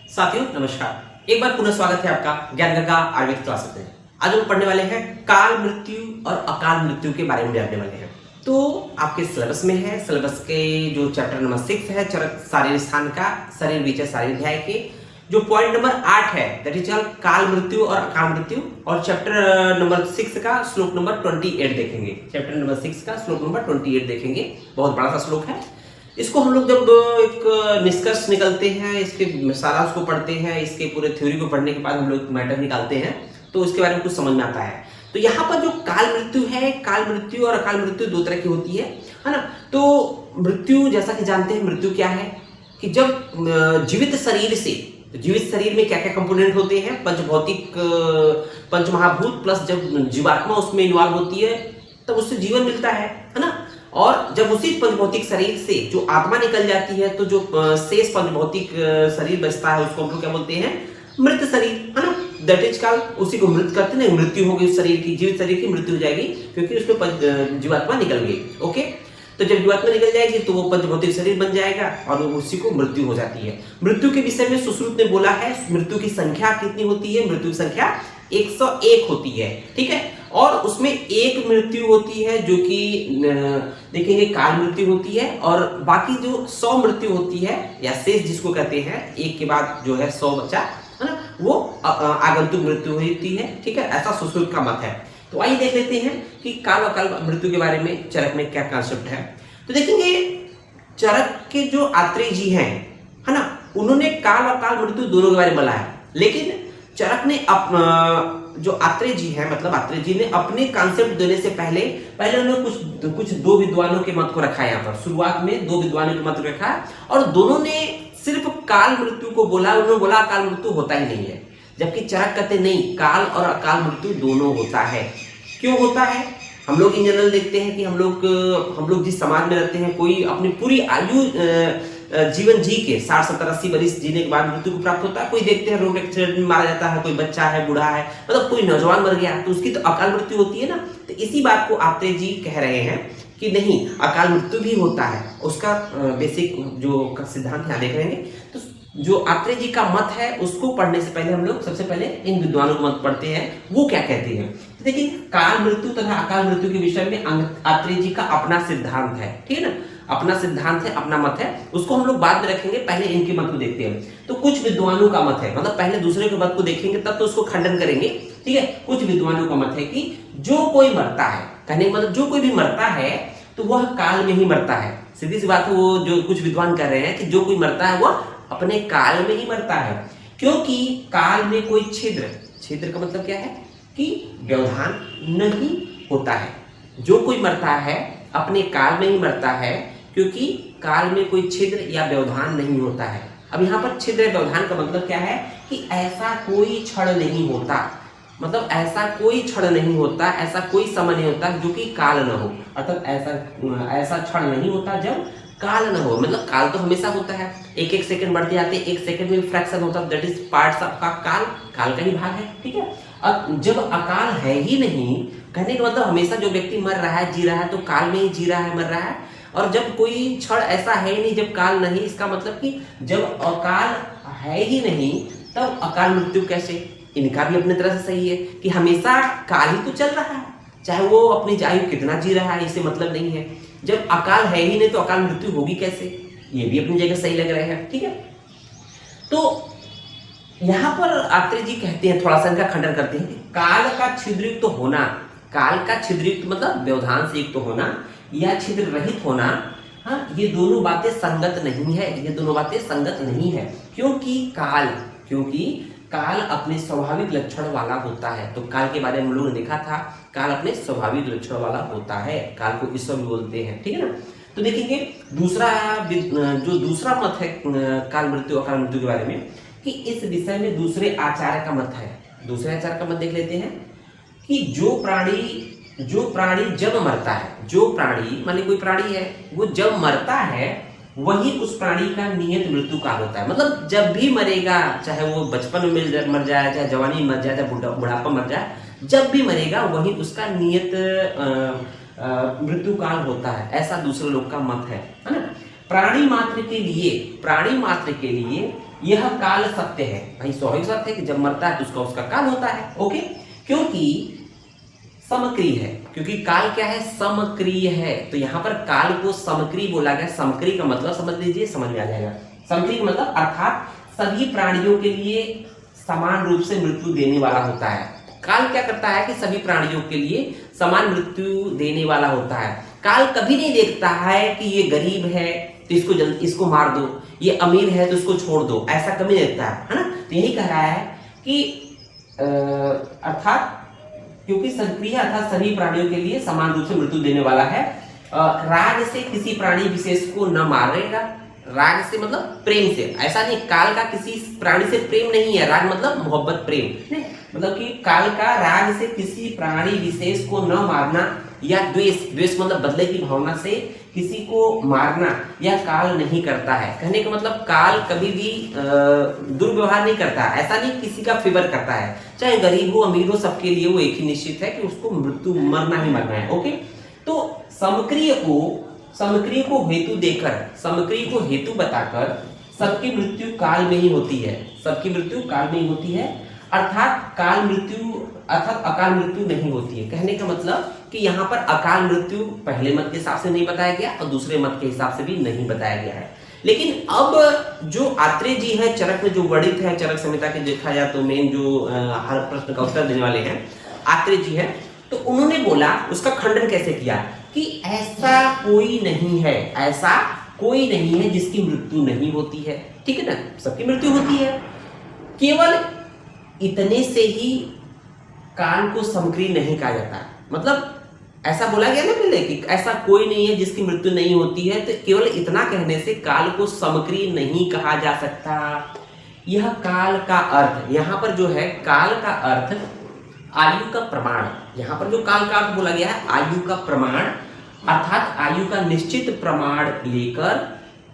साथियों नमस्कार, एक बार पुनः स्वागत है आपका ज्ञान गंगा आयुर्वेद क्लासेस में। आज हम पढ़ने वाले हैं काल मृत्यु और अकाल मृत्यु के बारे में जानने वाले हैं। तो आपके सिलेबस में है, सिलेबस के जो चैप्टर नंबर 6 है चरक शारीर स्थान का शरीर विचय शारीर अध्याय के जो पॉइंट नंबर 8 है दैट इज काल मृत्यु और अकाल मृत्यु, और चैप्टर नंबर 6 का श्लोक नंबर 28 देखेंगे। चैप्टर नंबर 6 का श्लोक नंबर 28 देखेंगे, बहुत बड़ा सा श्लोक है। इसको हम लोग जब एक निष्कर्ष निकलते हैं, इसके सारांश को पढ़ते हैं, इसके पूरे थ्योरी को पढ़ने के बाद हम लोग मैटर निकालते हैं तो इसके बारे में कुछ समझ में आता है। तो यहाँ पर जो काल मृत्यु है, काल मृत्यु और अकाल मृत्यु दो तरह की होती है ना। तो मृत्यु जैसा कि जानते हैं, मृत्यु क्या है कि जब जीवित शरीर से, तो जीवित शरीर में क्या क्या कंपोनेंट होते हैं, पंचभौतिक पंचमहाभूत प्लस जब जीवात्मा उसमें इन्वॉल्व होती है तब उससे जीवन मिलता है ना। और जब उसी पंचभौतिक शरीर से जो आत्मा निकल जाती है तो जो शेष पंचभौतिक शरीर बचता है उसको हम लोग क्या बोलते हैं, मृत शरीर है ना। दैट इज कॉल्ड, उसी को मृत करते हैं। मृत्यु होगी उस शरीर की, जीवित शरीर की मृत्यु हो जाएगी क्योंकि उसमें जीवात्मा निकल गई। ओके, तो जब जीवात्मा निकल जाएगी तो वो पंचभौतिक शरीर बन जाएगा और उसी को मृत्यु हो जाती है। मृत्यु के विषय में सुश्रुत ने बोला है मृत्यु की संख्या कितनी होती है, मृत्यु की संख्या 101 होती है, ठीक है। और उसमें एक मृत्यु होती है जो कि देखेंगे काल मृत्यु होती है, और बाकी जो 100 मृत्यु होती है या शेष जिसको कहते हैं, एक के बाद जो है 100 बचा है ना, वो आगंतुक मृत्यु होती है, ठीक है। ऐसा सुश्रुत का मत है। तो आइए देख लेते हैं कि काल और काल मृत्यु के बारे में चरक में क्या कॉन्सेप्ट है। तो देखेंगे चरक के जो आत्रेय जी हैं है ना, उन्होंने काल और काल मृत्यु दोनों के बारे में बोला है, लेकिन चरक ने जो आत्रेय जी है, मतलब आत्रेय जी ने अपने कॉन्सेप्ट देने से पहले उन्होंने कुछ दो विद्वानों के मत को रखा है। यहाँ पर शुरुआत में दो विद्वानों के मत को रखा और दोनों ने सिर्फ काल मृत्यु को बोला। उन्होंने बोला काल मृत्यु होता ही नहीं है, जबकि चरक कहते नहीं, काल और अकाल मृत्यु दोनों होता है। क्यों होता है? हम लोग इन जनरल देखते हैं कि हम लोग जिस समाज में रहते हैं, कोई अपनी पूरी आयु जीवन जी के 60 70 80 वर्ष जीने के बाद मृत्यु को प्राप्त होता है। कोई देखते हैं रोड एक्सीडेंट में मारा जाता है, कोई बच्चा है, बूढ़ा है, मतलब कोई नौजवान मर गया तो उसकी तो अकाल मृत्यु होती है ना। तो इसी बात को आत्रेय जी कह रहे हैं कि नहीं, अकाल मृत्यु भी होता है। उसका बेसिक जो सिद्धांत यहाँ देख रहे हैं। तो जो आत्रेय जी का मत है उसको पढ़ने से पहले हम लोग सबसे पहले इन विद्वानों का मत पढ़ते हैं, वो क्या कहते हैं। तो देखिए, काल मृत्यु तथा अकाल मृत्यु के विषय में आत्रेय जी का अपना सिद्धांत है, ठीक है ना, अपना सिद्धांत है, अपना मत है। उसको हम लोग बाद में रखेंगे, पहले इनके मत को देखते हैं। तो कुछ विद्वानों का मत है, मतलब पहले दूसरे के मत को देखेंगे तब तो उसको खंडन करेंगे, ठीक है। कुछ विद्वानों का मत है कि जो कोई मरता है, कहने का मतलब जो कोई भी मरता है तो वह काल में ही मरता है। सीधी सी बात है, वो जो कुछ विद्वान कह रहे हैं कि जो कोई मरता है वह अपने काल में ही मरता है, क्योंकि काल में कोई छिद्र का मतलब क्या है कि व्यवधान नहीं होता है। जो कोई मरता है अपने काल में ही मरता है, क्योंकि काल में कोई छिद्र या व्यवधान नहीं होता है। अब यहाँ पर छिद्र व्यवधान का मतलब क्या है कि ऐसा कोई क्षण नहीं होता, मतलब ऐसा कोई क्षण नहीं होता, ऐसा कोई समय नहीं होता जो कि काल न हो। अर्थात ऐसा क्षण नहीं होता जब काल न हो, मतलब काल तो हमेशा होता है, एक एक सेकंड बढ़ते जाते, एक सेकंड में फ्रैक्शन होता है, दैट इज पार्ट्स ऑफ का काल का ही भाग है, ठीक है। अब जब अकाल है ही नहीं, कहने का मतलब हमेशा जो व्यक्ति मर रहा है, जी रहा है, तो काल में ही जी रहा है, मर रहा है। और जब कोई क्षण ऐसा है ही नहीं जब काल नहीं, इसका मतलब कि जब अकाल है ही नहीं तब अकाल मृत्यु कैसे? इनका भी अपनी तरह से सही है कि हमेशा काल ही तो चल रहा है, चाहे वो अपनी आयु कितना जी रहा है, इससे मतलब नहीं है। जब अकाल है ही नहीं तो अकाल मृत्यु होगी कैसे? ये भी अपनी जगह सही लग रहे हैं, ठीक है। तो यहाँ पर आत्रेय जी कहते हैं, थोड़ा सा इनका खंडन करते हैं, काल का छिद्रयुक्त होना, काल का छिद्रयुक्त मतलब व्यवधान से युक्त होना या छिद्र रहित होना, हाँ, ये दोनों बातें संगत नहीं है, ये दोनों बातें संगत नहीं है। क्योंकि काल अपने स्वाभाविक लक्षण वाला होता है। तो काल के बारे में हम लोगों ने देखा था, काल अपने स्वाभाविक लक्षण वाला होता है, काल को ईश्वर भी बोलते हैं, ठीक है ना। तो देखेंगे दूसरा मत है काल मृत्यु अकाल मृत्यु के बारे में, कि इस विषय में दूसरे आचार्य का मत है। दूसरे आचार्य का मत देख लेते हैं कि जो प्राणी जब मरता है, जो प्राणी माने कोई प्राणी है, वो जब मरता है वही उस प्राणी का नियत मृत्यु काल होता है। मतलब जब भी मरेगा, चाहे वो बचपन में मर जाए, चाहे जवानी में मर जाए, चाहे बुढ़ापा मर जाए, जब भी मरेगा वही उसका नियत मृत्यु काल होता है। ऐसा दूसरे लोग का मत है ना। प्राणी मात्र के लिए यह काल सत्य है। भाई स्वाभाविक बात है कि जब मरता है तो उसका उसका काल होता है। ओके, क्योंकि समक्रिय है, क्योंकि काल क्या है, समक्रिय है। तो यहाँ पर काल को समक्रिय बोला गया। समक्रिय का मतलब समझ लीजिए, समझ में आ जाएगा। समक्रिय का मतलब अर्थात सभी प्राणियों के लिए समान रूप से मृत्यु देने वाला होता है। काल क्या करता है कि सभी प्राणियों के लिए समान मृत्यु देने वाला होता है। काल कभी नहीं देखता है कि ये गरीब है तो इसको मार दो, ये अमीर है तो इसको छोड़ दो, ऐसा कभी नहीं देखता है ना। तो यही कह रहा है कि अर्थात क्योंकि सक्रिय अर्थात सभी प्राणियों के लिए समान रूप से मृत्यु देने वाला है। राग से किसी प्राणी विशेष को न मारेगा। राग से मतलब प्रेम से, ऐसा नहीं काल का किसी प्राणी से प्रेम नहीं है। राग मतलब मोहब्बत, प्रेम नहीं, मतलब कि काल का राग से किसी प्राणी विशेष को न मारना या द्वेष मतलब बदले की भावना से किसी को मारना यह काल नहीं करता है। कहने का मतलब काल कभी भी दुर्व्यवहार नहीं करता। ऐसा नहीं किसी का फेवर करता है, चाहे गरीब हो अमीर हो, सबके लिए वो एक ही निश्चित है कि उसको मृत्यु मरना ही मरना है। ओके, तो समक्रिय को हेतु देकर, समक्रिय को हेतु बताकर सबकी मृत्यु काल में ही होती है। सबकी मृत्यु काल में ही होती है, अर्थात अकाल मृत्यु नहीं होती है। कहने का मतलब कि यहाँ पर अकाल मृत्यु पहले मत के हिसाब से नहीं बताया गया और दूसरे मत के हिसाब से भी नहीं बताया गया है। लेकिन अब जो आत्रेय जी है, चरक में जो वर्णित है, चरक संहिता के देखा जाए तो मेन जो हर प्रश्न का उत्तर देने वाले हैं आत्रेय जी है, तो उन्होंने बोला, उसका खंडन कैसे किया कि ऐसा कोई नहीं है, ऐसा कोई नहीं है जिसकी मृत्यु नहीं होती है। ठीक है ना, सबकी मृत्यु होती है, केवल इतने से ही काल को समक्रिय नहीं कहा जाता। मतलब ऐसा बोला गया ना पहले कि ऐसा कोई नहीं है जिसकी मृत्यु नहीं होती है, तो केवल इतना कहने से काल को समक्रिय नहीं कहा जा सकता। यह काल का अर्थ, यहाँ पर जो है काल का अर्थ आयु का प्रमाण, यहाँ पर जो काल का अर्थ बोला गया है आयु का प्रमाण, अर्थात आयु का निश्चित प्रमाण लेकर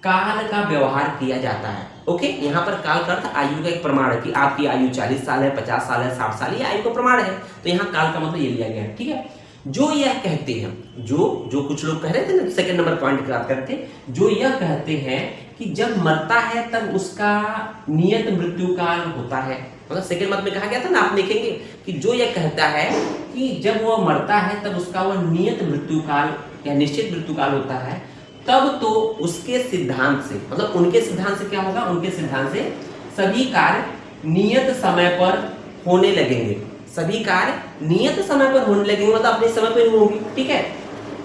काल का व्यवहार किया जाता है। ओके, यहाँ पर काल का अर्थ आयु का एक प्रमाण है कि आपकी आयु 40 साल है, 50 साल है, 60 साल, ये आयु का प्रमाण है। तो यहाँ काल का मतलब ये लिया गया है। ठीक है, जो यह कहते हैं, जो कुछ लोग कह रहे थे ना, सेकंड नंबर पॉइंट की बात करते, जो यह कहते हैं कि जब मरता है तब उसका नियत मृत्यु काल होता है। मतलब सेकंड मत में कहा गया था ना, आप देखेंगे कि जो यह कहता है कि जब वह मरता है तब उसका वह नियत मृत्यु काल या निश्चित मृत्यु काल होता है, तब तो उसके सिद्धांत से, मतलब उनके सिद्धांत से क्या होगा, उनके सिद्धांत से सभी कार्य नियत समय पर होने लगेंगे। सभी कार्य नियत समय पर होने लगेंगे, मतलब अपने समय पर होंगे। ठीक है,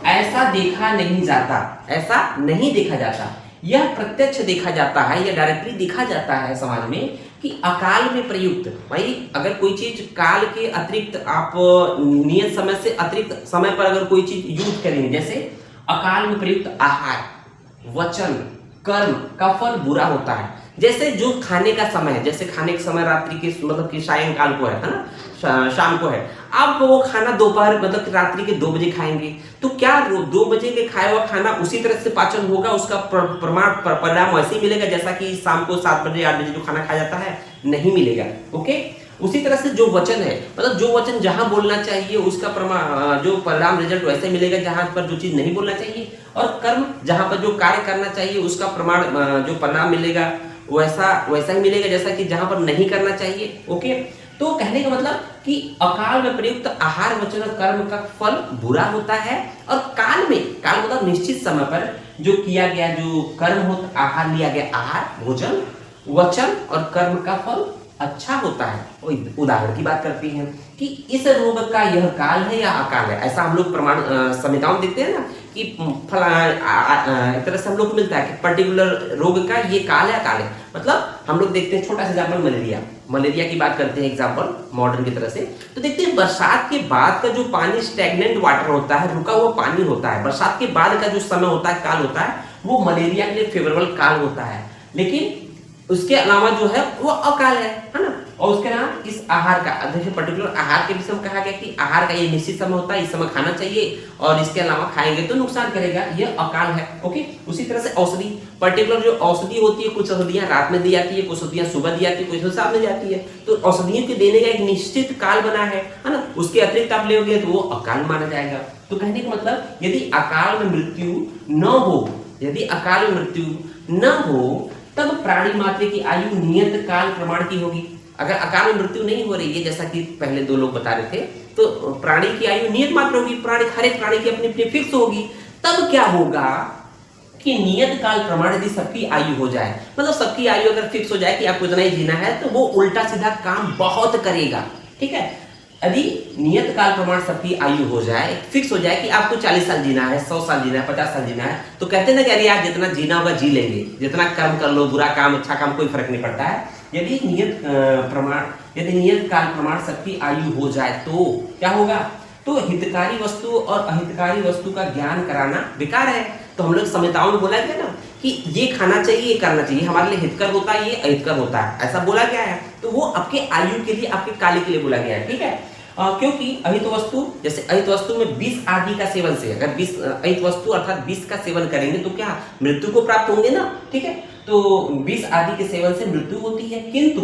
ऐसा देखा नहीं जाता, ऐसा नहीं देखा जाता, यह प्रत्यक्ष देखा जाता है, यह डायरेक्टली देखा जाता है समाज में कि अकाल में प्रयुक्त, भाई अगर कोई चीज काल के अतिरिक्त आप नियत समय से अतिरिक्त समय पर अगर कोई चीज यूज करेंगे, जैसे अकाल में प्रयुक्त आहार, वचन, कर्म का फल बुरा होता है। जैसे जो खाने का समय है, जैसे खाने का समय रात्रि के मतलब कि सायंकाल को है ना, शाम को है, आप वो खाना दोपहर मतलब कि रात्रि के 2 बजे खाएंगे, तो क्या 2 बजे के खाया हुआ खाना उसी तरह से पाचन होगा, उसका परिणाम वैसे ही मिलेगा जैसा कि शाम को 7 बजे 8 बजे जो खाना खाया जाता है? नहीं मिलेगा। ओके, उसी तरह से जो वचन है, मतलब जो वचन जहां बोलना चाहिए उसका जो परिणाम रिजल्ट वैसे मिलेगा जहां पर जो चीज नहीं बोलना चाहिए, और कर्म जहां पर जो कार्य करना चाहिए उसका प्रमाण जो परिणाम मिलेगा वैसा ही मिलेगा जैसा कि जहां पर नहीं करना चाहिए। ओके, तो कहने का मतलब कि अकाल में प्रयुक्त आहार, वचन और कर्म का फल बुरा होता है, और काल मतलब निश्चित समय पर जो किया गया जो कर्म होता, आहार लिया गया, आहार, भोजन, वचन और कर्म का फल अच्छा होता है। उदाहरण की बात करते हैं कि इस रोग का यह काल है या अकाल है, ऐसा हम लोग प्रमाण संहिताओं देखते हैं ना कि फला एक तरह से हम लोग को मिलता है कि पर्टिकुलर रोग का ये काल है अकाल है। मतलब हम लोग देखते हैं छोटा सा एग्जाम्पल, मलेरिया की बात करते हैं एग्जाम्पल मॉडर्न की तरह से, तो देखते हैं बरसात के बाद का जो पानी स्टैग्नेंट वाटर होता है, रुका हुआ पानी होता है, बरसात के बाद का जो समय होता है, काल होता है, वो मलेरिया के लिए फेवरेबल काल होता है। लेकिन उसके अलावा जो है वो अकाल है ना। और उसके अलावा इस आहार का, देखिए पर्टिकुलर आहार के विषय में कहा गया कि आहार का ये निश्चित समय होता है, इस समय खाना चाहिए, और इसके अलावा खाएंगे तो नुकसान करेगा, ये अकाल है। ओके, उसी तरह से औषधि, पर्टिकुलर जो औषधि होती है, कुछ औषधियां रात में दी जाती है, कुछ औषधियां सुबह दी जाती है, कुछ शाम में जाती है, तो औषधियों के देने का एक निश्चित काल बना है ना, उसके अतिरिक्त आप लेोगे तो वो अकाल माना जाएगा। तो कहने का मतलब यदि अकाल में मृत्यु न हो, यदि अकाल में मृत्यु न हो तब प्राणी मात्र की आयु नियत काल प्रमाण की होगी। अगर अकाल मृत्यु नहीं हो रही है, जैसा कि पहले दो लोग बता रहे थे, तो प्राणी की आयु नियत मात्र होगी, प्राणी हर एक प्राणी की अपनी अपनी फिक्स होगी। तब क्या होगा कि नियत काल प्रमाण यदि सबकी आयु हो जाए, मतलब सबकी आयु अगर फिक्स हो जाए कि आपको इतना ही जीना है, तो वो उल्टा सीधा काम बहुत करेगा। ठीक है, यदि नियत काल प्रमाण सबकी आयु हो जाए, फिक्स हो जाए कि आपको 40 साल जीना है, 100 साल जीना है, 50 साल जीना है, तो कहते ना कि अरे यार जितना जीना होगा जी लेंगे, जितना कर्म कर लो, बुरा काम अच्छा काम कोई फर्क नहीं पड़ता है। यदि नियत काल प्रमाण सबकी आयु हो जाए तो क्या होगा, तो हितकारी वस्तु और अहितकारी वस्तु का ज्ञान कराना बेकार है। तो हम लोग संहिताओं में बोला गया ना कि ये खाना चाहिए, ये करना चाहिए, हमारे लिए हितकर होता है, ये अहितकर होता है, ऐसा बोला गया है। तो वो आपके आयु के लिए, आपके काल के लिए बोला गया है। ठीक है, क्योंकि अहित वस्तु, जैसे अहित वस्तु में 20 आदि का सेवन से, अगर 20 अहित वस्तु अर्थात 20 का सेवन करेंगे तो क्या मृत्यु को प्राप्त होंगे ना। ठीक है, तो 20 आदि के सेवन से मृत्यु होती है। किंतु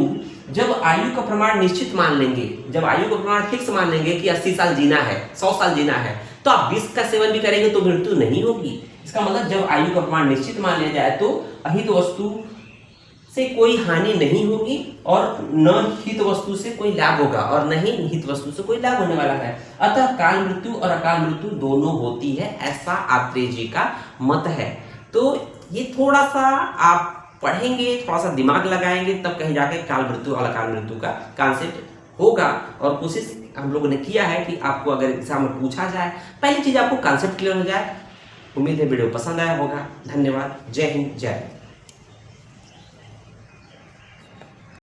जब आयु का प्रमाण निश्चित मान लेंगे, जब आयु का प्रमाण फिक्स मान लेंगे कि 80 साल जीना है, 100 साल जीना है, तो आप 20 का सेवन भी करेंगे तो मृत्यु नहीं होगी। इसका मतलब जब आयु का प्रमाण निश्चित मान लिया जाए तो अहित वस्तु से कोई हानि नहीं होगी और न हित वस्तु से कोई लाभ होगा और न ही हित वस्तु से कोई लाभ होने वाला है। अतः काल मृत्यु और अकाल मृत्यु दोनों होती है, ऐसा आत्रेय जी का मत है। तो ये थोड़ा सा आप पढ़ेंगे, थोड़ा सा दिमाग लगाएंगे, तब कहीं जाके काल मृत्यु और अकाल मृत्यु का कॉन्सेप्ट होगा। और कोशिश हम लोगों ने किया है कि आपको अगर एग्जाम में पूछा जाए, पहली चीज आपको कॉन्सेप्ट क्लियर हो जाए। उम्मीद है वीडियो पसंद आया होगा। धन्यवाद। जय हिंद, जय भारत।